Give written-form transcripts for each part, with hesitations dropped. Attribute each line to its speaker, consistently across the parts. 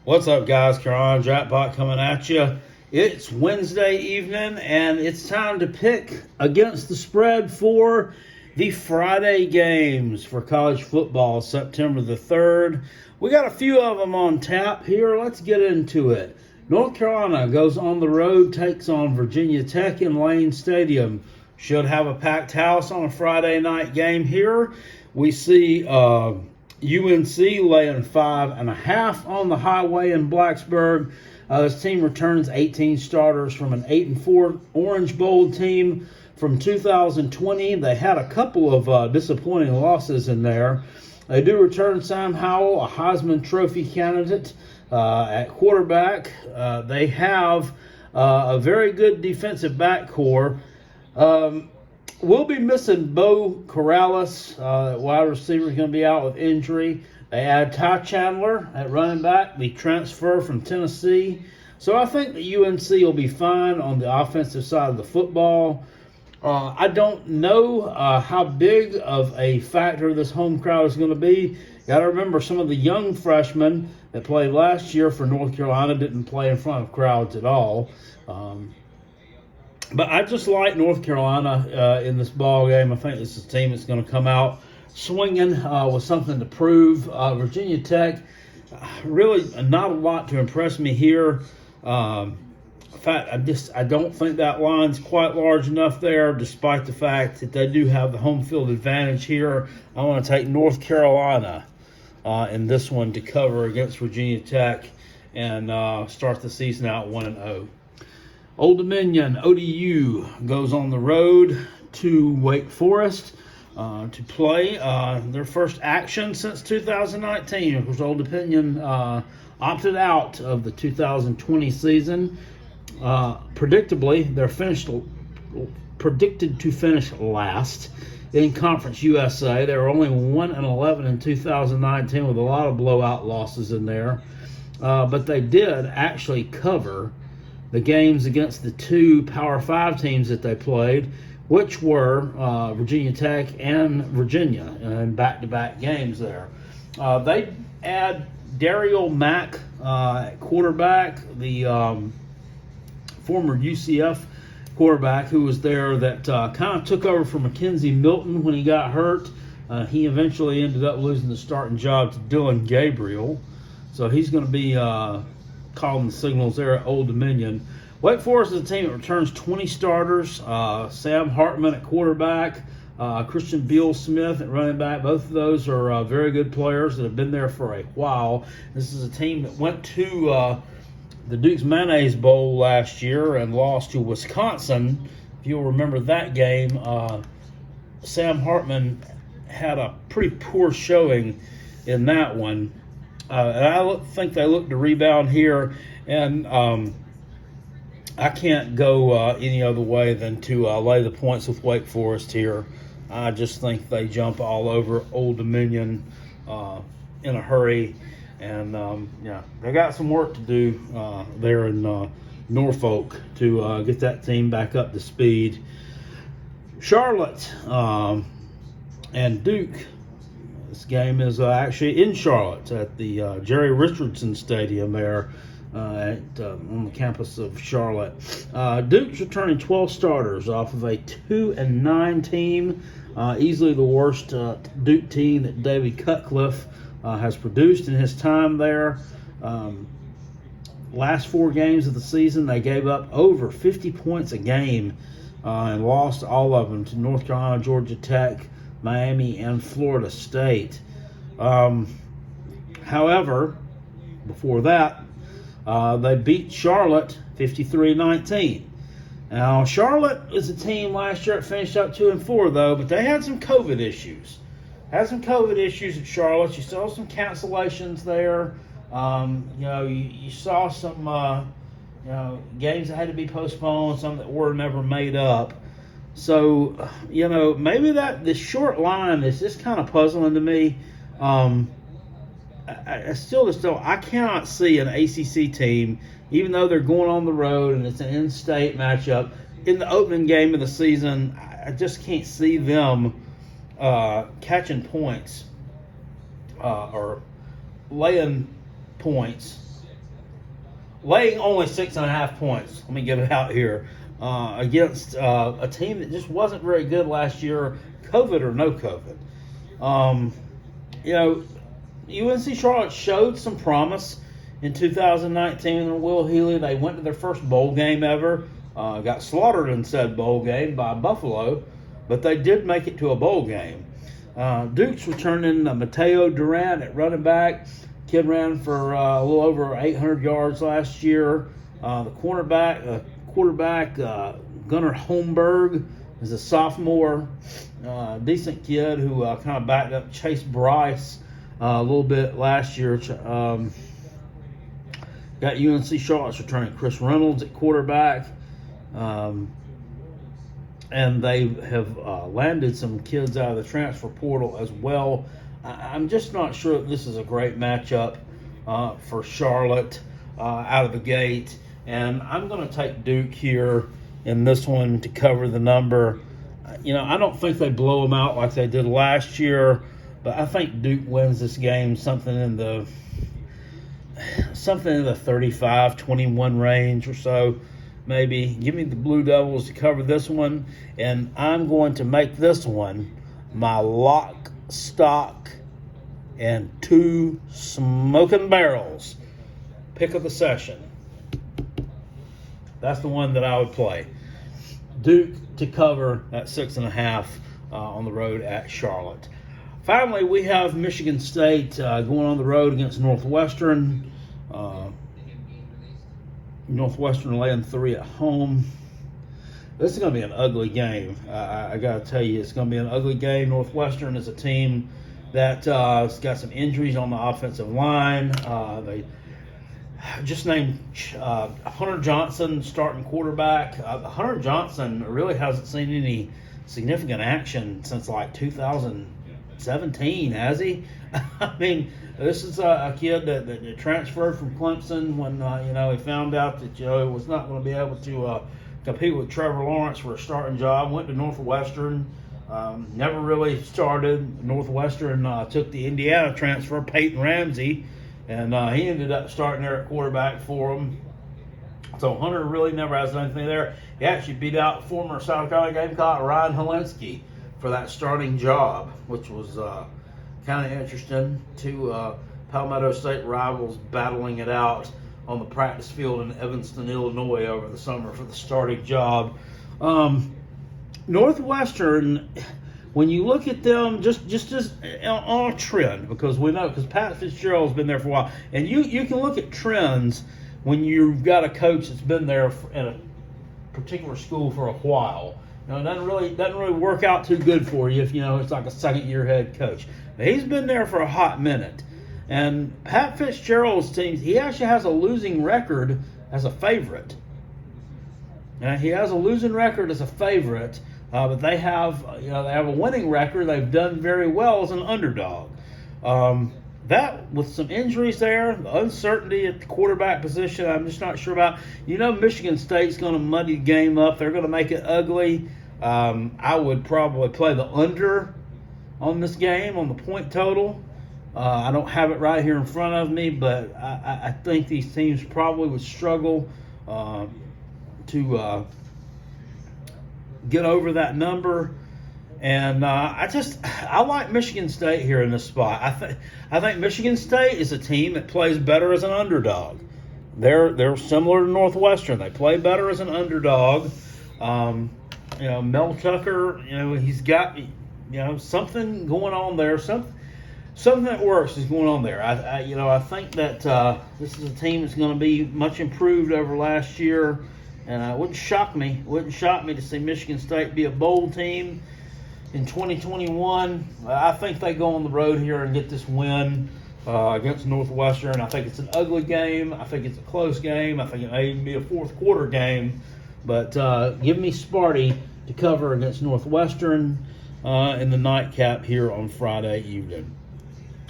Speaker 1: What's up, guys? Carolina Jackpot coming at you. It's Wednesday evening, and it's time to pick against the spread for the Friday games for college football, September the 3rd. We got a few of them on tap here. Let's get into it. North Carolina goes on the road, takes on Virginia Tech in Lane Stadium. Should have a packed house on a Friday night game here. We see UNC laying 5.5 on the highway in Blacksburg. This team returns 18 starters from an 8-4 Orange Bowl team from 2020. They had a couple of disappointing losses in there. They do return Sam Howell, a Heisman Trophy candidate, at quarterback. They have a very good defensive back core. We'll be missing Bo Corrales, wide receiver, is going to be out with injury. They add Ty Chandler at running back, the transfer from Tennessee. So I think the UNC will be fine on the offensive side of the football. I don't know how big of a factor this home crowd is going to be. Got to remember, some of the young freshmen that played last year for North Carolina didn't play in front of crowds at all. But I just like North Carolina in this ball game. I think this is a team that's going to come out swinging with something to prove. Virginia Tech, really not a lot to impress me here. In fact, I don't think that line's quite large enough there, despite the fact that they do have the home field advantage here. I want to take North Carolina in this one to cover against Virginia Tech and start the season out 1-0. Old Dominion, ODU, goes on the road to Wake Forest to play their first action since 2019. Of course, Old Dominion opted out of the 2020 season. Predictably, they're predicted to finish last in Conference USA. They were only 1-11 in 2019 with a lot of blowout losses in there. But they did actually cover the games against the two Power 5 teams that they played, which were Virginia Tech and Virginia in back-to-back games there. They add Daryl Mack at quarterback, the former UCF quarterback who was there that kind of took over for Mackenzie Milton when he got hurt. He eventually ended up losing the starting job to Dylan Gabriel. So he's going to be calling the signals there at Old Dominion. Wake Forest is a team that returns 20 starters. Sam Hartman at quarterback, Christian Beal-Smith at running back. Both of those are very good players that have been there for a while. This is a team that went to the Duke's Mayonnaise Bowl last year and lost to Wisconsin. If you'll remember that game, Sam Hartman had a pretty poor showing in that one. And I think they look to rebound here, and I can't go any other way than to lay the points with Wake Forest here. I just think they jump all over Old Dominion in a hurry, and they got some work to do there in Norfolk to get that team back up to speed. Charlotte and Duke. This game is actually in Charlotte at the Jerry Richardson Stadium there on the campus of Charlotte. Duke's returning 12 starters off of a 2-9 team, easily the worst Duke team that David Cutcliffe has produced in his time there. Last 4 games of the season, they gave up over 50 points a game and lost all of them to North Carolina, Georgia Tech, Miami, and Florida State. However, before that, they beat Charlotte 53-19. Now, Charlotte is a team last year that finished up 2-4, though, but they had some COVID issues. At Charlotte. You saw some cancellations there. You saw some games that had to be postponed, some that were never made up. So, maybe this short line is just kind of puzzling to me. I still just don't. I cannot see an ACC team, even though they're going on the road and it's an in-state matchup, in the opening game of the season. I just can't see them catching points or laying points laying only 6.5 points. Let me get it out here against a team that just wasn't very good last year, COVID or no COVID. UNC Charlotte showed some promise in 2019 under Will Healy. They went to their first bowl game ever. Got slaughtered in said bowl game by Buffalo, but they did make it to a bowl game. Duke's returning Mateo Durant at running back. Kid ran for a little over 800 yards last year. The quarterback Gunnar Holmberg is a sophomore, decent kid who kind of backed up Chase Bryce a little bit last year. Got UNC Charlotte's returning Chris Reynolds at quarterback. And they have landed some kids out of the transfer portal as well. I'm just not sure that this is a great matchup for Charlotte out of the gate. And I'm going to take Duke here in this one to cover the number. I don't think they blow them out like they did last year, but I think Duke wins this game something in the 35-21 range or so. Maybe. Give me the Blue Devils to cover this one, and I'm going to make this one my lock, stock, and 2 smoking barrels pick of the session. That's the one that I would play. Duke to cover at 6.5 on the road at Charlotte. Finally, we have Michigan State going on the road against Northwestern. Northwestern laying 3 at home. This is going to be an ugly game. I got to tell you, it's going to be an ugly game. Northwestern is a team that has got some injuries on the offensive line. They just named Hunter Johnson starting quarterback. Hunter Johnson really hasn't seen any significant action since like 2017, has he? I mean, this is a kid that transferred from Clemson when he found out that he was not going to be able to compete with Trevor Lawrence for a starting job. Went to Northwestern, never really started. Northwestern took the Indiana transfer, Peyton Ramsey, and he ended up starting there at quarterback for them. So Hunter really never has anything there. He actually beat out former South Carolina Gamecock Ryan Helinski for that starting job, which was kind of interesting. 2 Palmetto State rivals battling it out on the practice field in Evanston, Illinois over the summer for the starting job. Northwestern, when you look at them, just on a trend, because we know, because Pat Fitzgerald's been there for a while, and you can look at trends when you've got a coach that's been there at a particular school for a while. It doesn't really work out too good for you if it's like a second-year head coach. But he's been there for a hot minute, and Pat Fitzgerald's team, he actually has a losing record as a favorite. Now, he has a losing record as a favorite, but they have a winning record. They've done very well as an underdog. That, with some injuries there, the uncertainty at the quarterback position, I'm just not sure about. Michigan State's going to muddy the game up. They're going to make it ugly. I would probably play the under on this game, on the point total. I don't have it right here in front of me, but I think these teams probably would struggle to get over that number. And I like Michigan State here in this spot. I think Michigan State is a team that plays better as an underdog. They're similar to Northwestern. They play better as an underdog. Mel Tucker, he's got something going on there. Something that works is going on there. I think that this is a team that's going to be much improved over last year, and it wouldn't shock me to see Michigan State be a bowl team in 2021. I think they go on the road here and get this win against Northwestern. I think it's an ugly game. I think it's a close game. I think it may even be a fourth quarter game. But give me Sparty to cover against Northwestern in the nightcap here on Friday evening.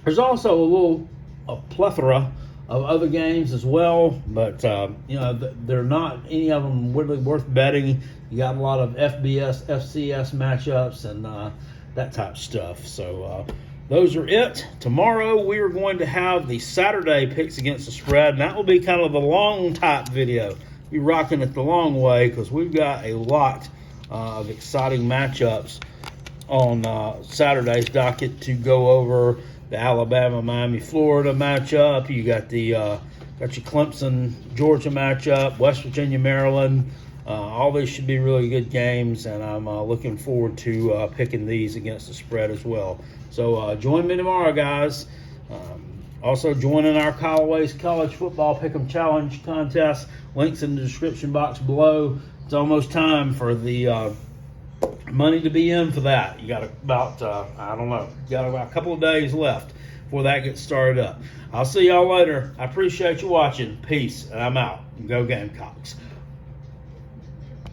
Speaker 1: There's also a plethora of other games as well, but they're not any of them really worth betting. You got a lot of FBS, FCS matchups and that type of stuff. So those are it. Tomorrow we are going to have the Saturday picks against the spread, and that will be kind of the long type video. Be rocking it the long way because we've got a lot of exciting matchups on Saturday's docket to go over. The Alabama, Miami, Florida matchup. You got the got your Clemson, Georgia matchup. West Virginia, Maryland. All these should be really good games, and I'm looking forward to picking these against the spread as well. So join me tomorrow, guys. Also join in our Callaway's College Football Pick'em Challenge contest. Links in the description box below. It's almost time for the money to be in for that. You got about, I don't know, you got about a couple of days left before that gets started up. I'll see y'all later. I appreciate you watching. Peace, and I'm out. Go Gamecocks.